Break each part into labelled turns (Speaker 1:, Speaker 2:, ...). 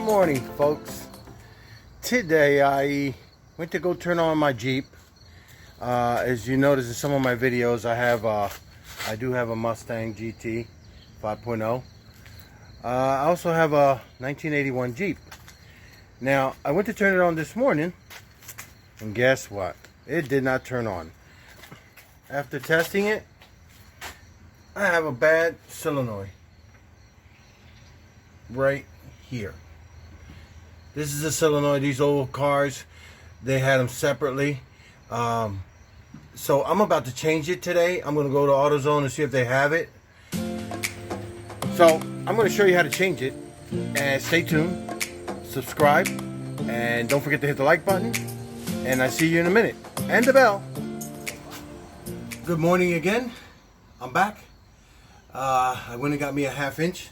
Speaker 1: morning, folks. Today I went to go turn on my Jeep. As you notice in some of my videos, I do have a Mustang GT 5.0. I also have a 1981 Jeep. Now I went to turn it on this morning, and guess what? It did not turn on. After testing it, I have a bad solenoid right here. This is a solenoid. These old cars, they had them separately. So I'm about to change it today. I'm going to go to AutoZone and see if they have it. So I'm going to show you how to change it. And stay tuned, subscribe, and don't forget to hit the like button. And I see you in a minute. And the bell. Good morning again. I'm back. I went and got me a 1/2 inch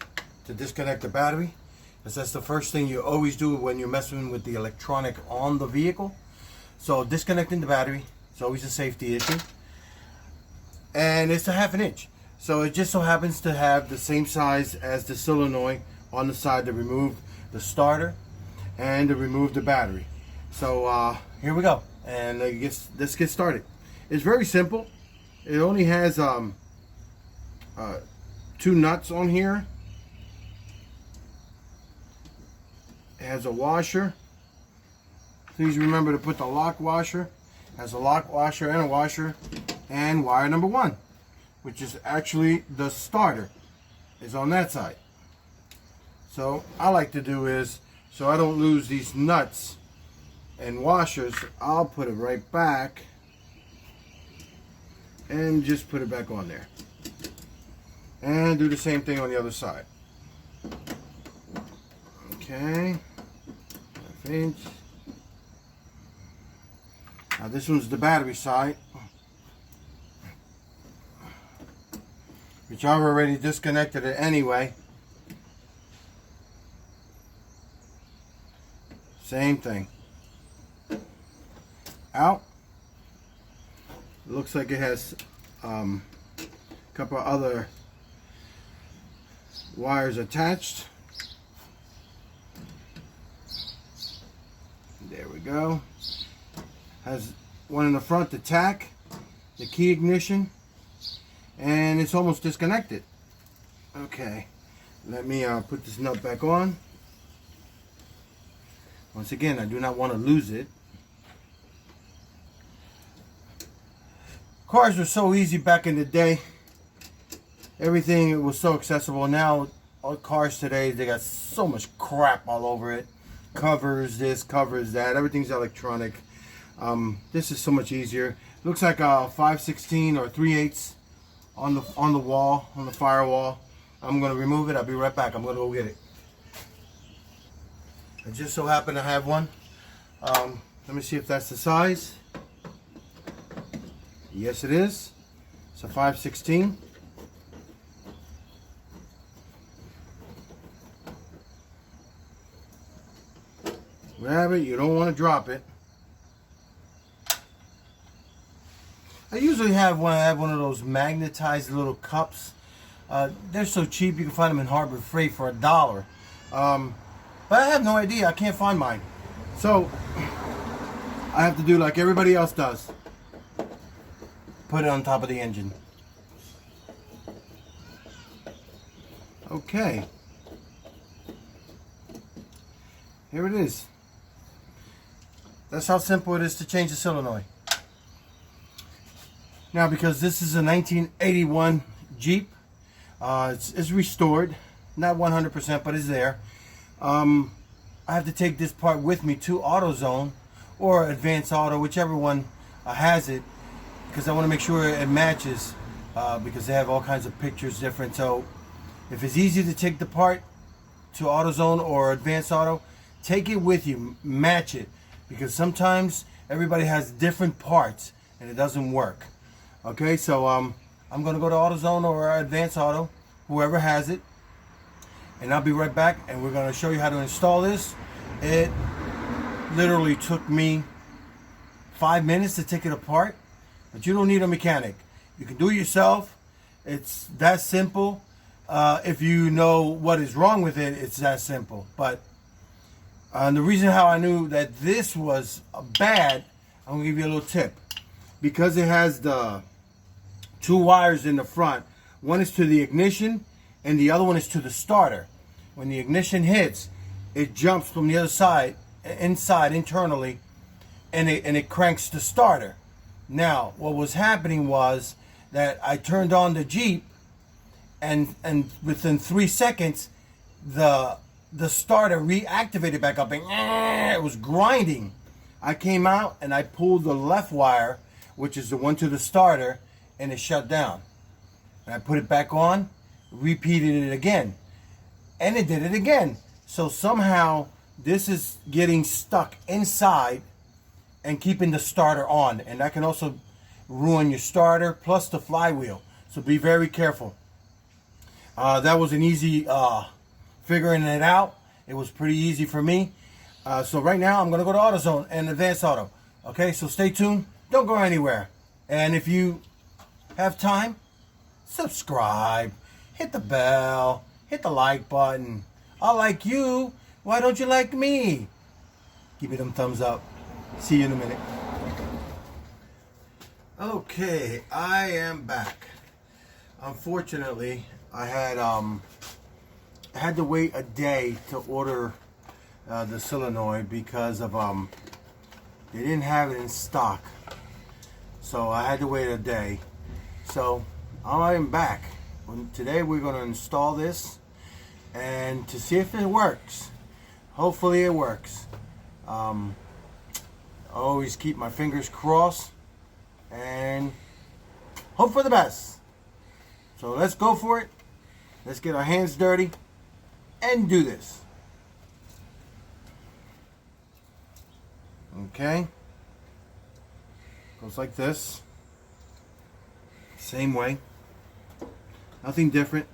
Speaker 1: to disconnect the battery, because that's the first thing you always do when you're messing with the electronic on the vehicle. So disconnecting the battery is always a safety issue, and it's a 1/2 inch. So it just so happens to have the same size as the solenoid on the side to remove the starter and to remove the battery. So here we go, and let's get started. It's very simple. It only has 2 nuts on here. It has a washer. Please remember to put the lock washer. It has a lock washer and a washer, and wire number 1, which is actually the starter, is on that side. So I like to do is, so I don't lose these nuts and washers, I'll put it right back and just put it back on there. And do the same thing on the other side. Okay, 1/2 inch. Now this one's the battery side, which I've already disconnected it anyway. Same thing. Out. It looks like it has a couple of other wires attached. There we go. Has one in the front to tack, the key ignition, and it's almost disconnected. Okay, let me put this nut back on. Once again, I do not want to lose it. Cars were so easy back in the day. Everything was so accessible. Now, all cars today, they got so much crap all over it. Covers this, covers that. Everything's electronic. This is so much easier. Looks like a 5/16 or 3/8 on the wall, on the firewall. I'm gonna remove it. I'll be right back. I'm gonna go get it. I just so happen to have one. Let me see if that's the size. Yes, it is. It's a 5/16. Grab it. You don't want to drop it. I usually have one of those magnetized little cups. They're so cheap, you can find them in Harbor Freight for $1. But I have no idea. I can't find mine. So I have to do like everybody else does. Put it on top of the engine. Okay. Here it is. That's how simple it is to change the solenoid. Now, because this is a 1981 Jeep, it's restored, not 100%, but it's there. I have to take this part with me to AutoZone or Advanced Auto, whichever one has it, because I want to make sure it matches, because they have all kinds of pictures different. So if it's easy to take the part to AutoZone or Advanced Auto, take it with you, match it, because sometimes everybody has different parts and it doesn't work. Okay, so I'm going to go to AutoZone or Advanced Auto, whoever has it, and I'll be right back, and we're going to show you how to install this. It literally took me 5 minutes to take it apart, but you don't need a mechanic. You can do it yourself. It's that simple. If you know what is wrong with it, it's that simple. But And the reason how I knew that this was bad, I'm gonna give you a little tip. Because it has the two wires in the front, one is to the ignition and the other one is to the starter. When the ignition hits, it jumps from the other side, internally, and it cranks the starter. Now, what was happening was that I turned on the Jeep, and within 3 seconds, the starter reactivated back up, and it was grinding. I came out and I pulled the left wire, which is the one to the starter, and it shut down. And I put it back on, repeated it again, and it did it again. So somehow this is getting stuck inside and keeping the starter on, and that can also ruin your starter plus the flywheel. So be very careful. That was an easy figuring it out. It was pretty easy for me. So right now I'm gonna go to AutoZone and Advanced Auto. Okay, so stay tuned. Don't go anywhere. And if you have time, subscribe, hit the bell, hit the like button. I like you. Why don't you like me? Give me them thumbs up. See you in a minute. Okay, I am back. Unfortunately, I had to wait a day to order the solenoid because of they didn't have it in stock. So I had to wait a day. So I am back. Today we're going to install this and to see if it works. Hopefully it works. I always keep my fingers crossed and hope for the best. So let's go for it. Let's get our hands dirty and do this. Okay. Goes like this. Same way. Nothing different.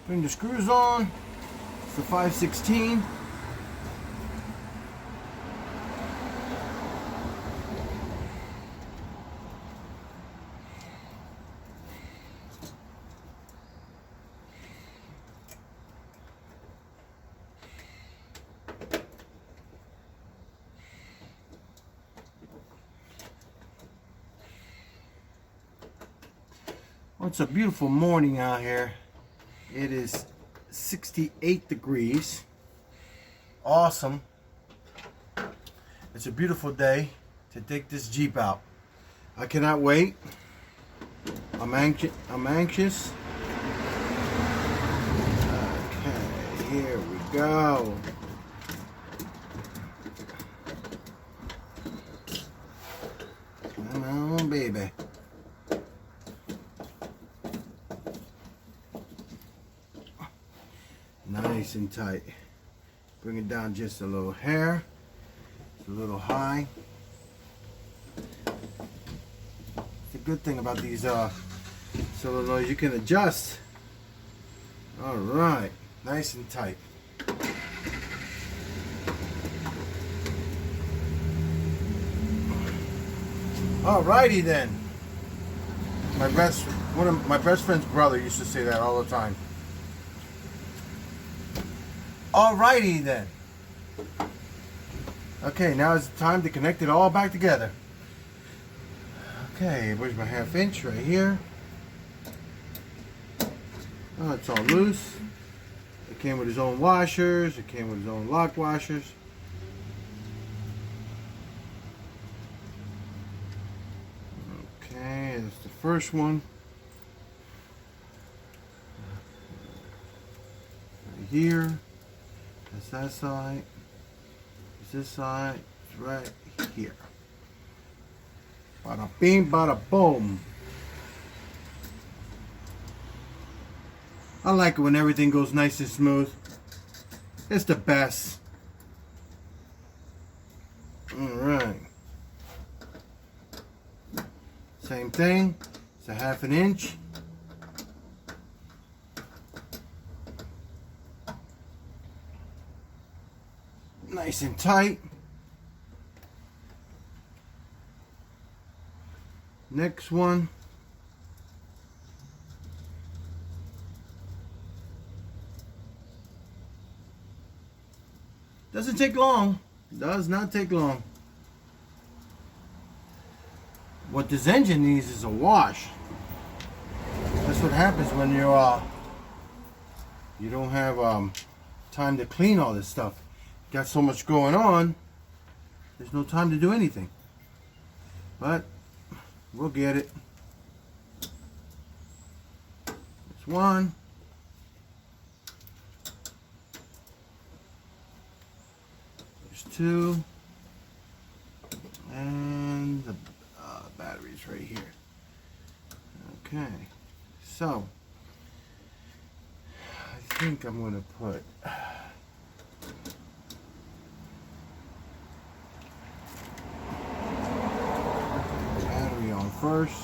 Speaker 1: Bring the screws on. It's the 5/16. Well, it's a beautiful morning out here. It is 68 degrees. Awesome. It's a beautiful day to take this Jeep out. I cannot wait. I'm anxious. Okay, here we go. Come on, baby. Nice and tight. Bring it down just a little hair. It's a little high. The good thing about these solenoids, you can adjust. All right, nice and tight. Alrighty then. One of my best friend's brother used to say that all the time. Alrighty then. Okay, now it's time to connect it all back together. Okay, where's my 1/2 inch? Right here. Oh, it's all loose. It came with his own washers. It came with his own lock washers. Okay, that's the first one. Right here. That's that side. It's this side. It's right here. Bada bing, bada boom. I like it when everything goes nice and smooth. It's the best. Alright. Same thing. It's a 1/2 inch. Nice and tight. Next one. Doesn't take long. Does not take long. What this engine needs is a wash. That's what happens when you don't have time to clean all this stuff. Got so much going on, there's no time to do anything. But we'll get it. There's one. There's two. And the battery's right here. Okay. So, I think I'm going to put battery on first.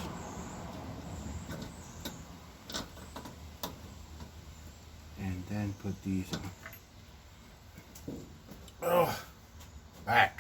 Speaker 1: And then put these on. Oh, back.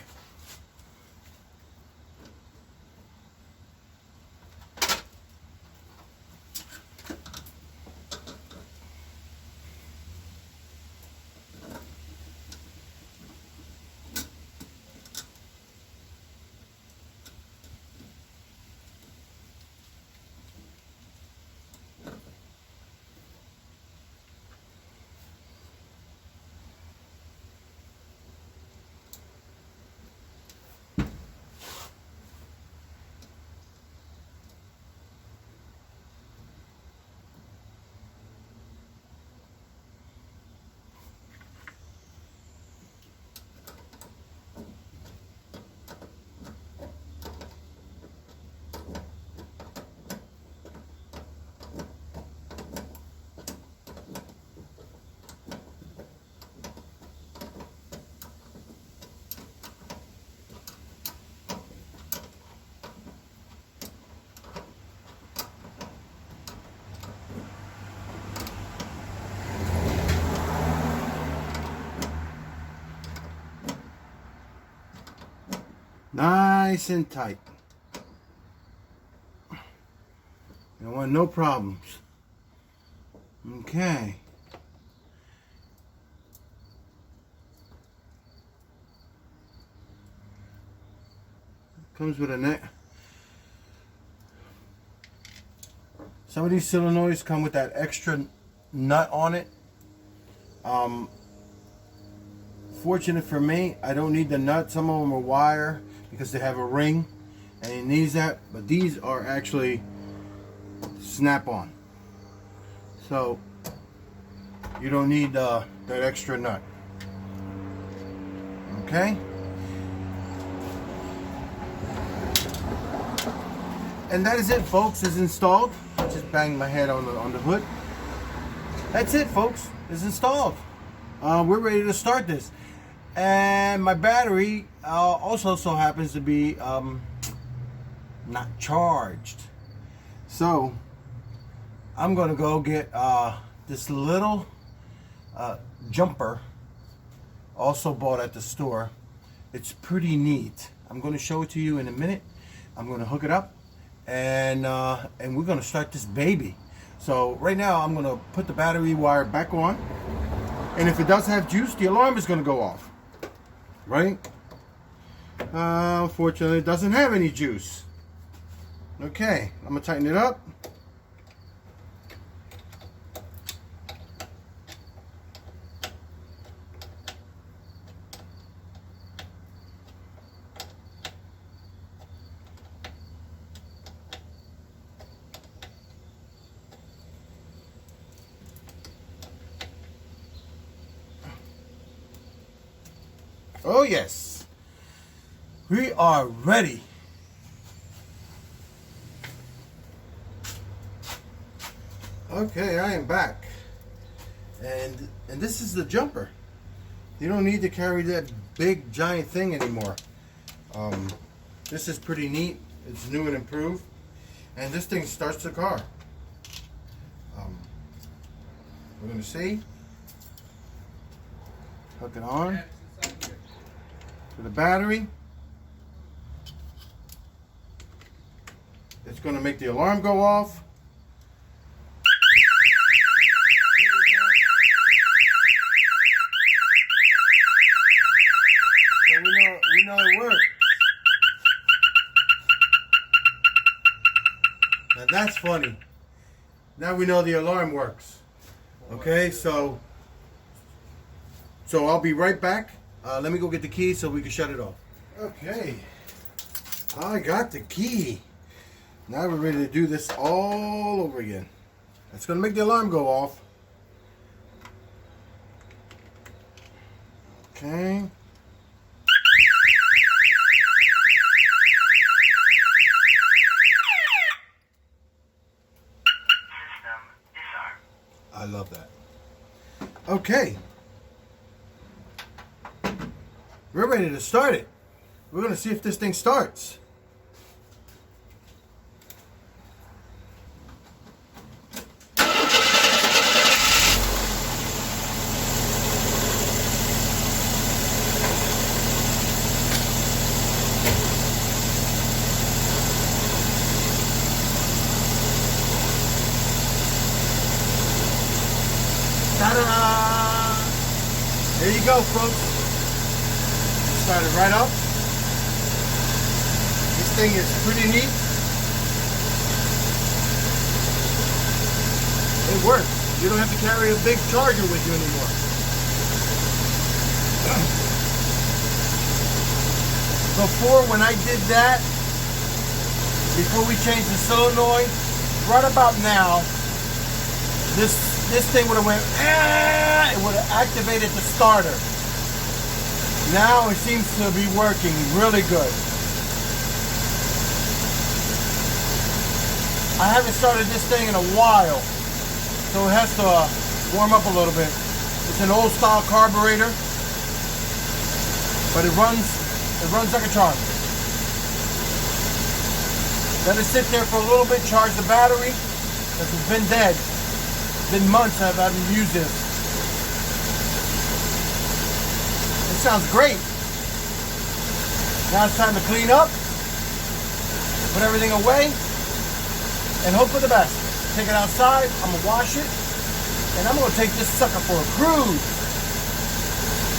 Speaker 1: Nice and tight. I want no problems. Okay. Comes with a net. Some of these solenoids come with that extra nut on it. Fortunate for me, I don't need the nut. Some of them are wire because they have a ring and it needs that, but these are actually snap-on, so you don't need that extra nut. Okay, and that is it, folks. It's installed. I just banged my head on the hood. That's it, folks. It's installed. We're ready to start this. And my battery also so happens to be not charged. So I'm gonna go get this little jumper, also bought at the store. It's pretty neat. I'm gonna show it to you in a minute. I'm gonna hook it up and we're gonna start this baby. So right now I'm gonna put the battery wire back on, and if it does have juice, the alarm is gonna go off. Right? Unfortunately, it doesn't have any juice. Okay, I'm gonna tighten it up. Oh yes, we are ready. Okay, I am back, and this is the jumper. You don't need to carry that big giant thing anymore. This is pretty neat. It's new and improved, and this thing starts the car. We're gonna see. Hook it on to the battery. It's going to make the alarm go off. Now that's funny. Now we know the alarm works. Okay, so I'll be right back. Let me go get the key so we can shut it off. Okay, I got the key. Now we're ready to do this all over again. That's going to make the alarm go off. Okay. I love that. Okay. We're ready to start it. We're going to see if this thing starts. Ta-da! There you go, folks. Started right up. This thing is pretty neat. It works. You don't have to carry a big charger with you anymore. Before, when I did that, before we changed the solenoid, right about now, this thing would have went, it would have activated the starter. Now it seems to be working really good. I haven't started this thing in a while, so it has to warm up a little bit. It's an old style carburetor, but it runs like a charm. Let it sit there for a little bit, charge the battery, because it's been dead. It's been months I've had to use this. It sounds great. Now it's time to clean up, put everything away, and hope for the best. Take it outside, I'm gonna wash it, and I'm gonna take this sucker for a cruise.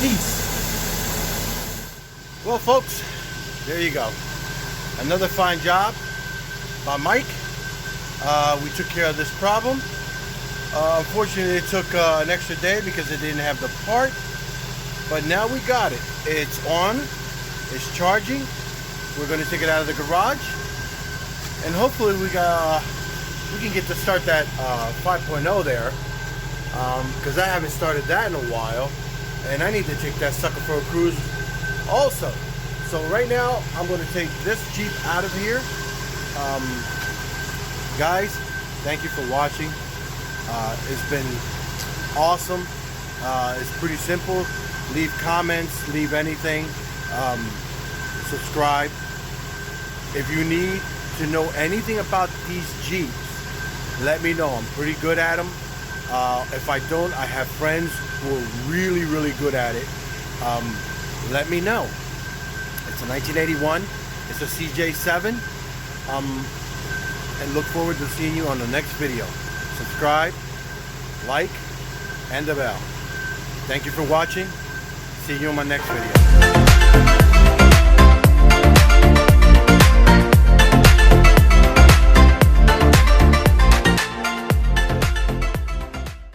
Speaker 1: Peace. Well, folks, there you go. Another fine job by Mike. We took care of this problem. Unfortunately, it took an extra day because it didn't have the part. But now we got it. It's on. It's charging. We're going to take it out of the garage, and hopefully we can get to start that 5.0 there, because I haven't started that in a while, and I need to take that sucker for a cruise also. So right now I'm going to take this Jeep out of here. Guys, thank you for watching. It's been awesome. It's pretty simple. Leave comments, leave anything, subscribe. If you need to know anything about these Jeeps, let me know. I'm pretty good at them. If I don't, I have friends who are really, really good at it. Let me know. It's a 1981. It's a cj7. And look forward to seeing you on the next video. Subscribe, like, and the bell. Thank you for watching. See you on my next video.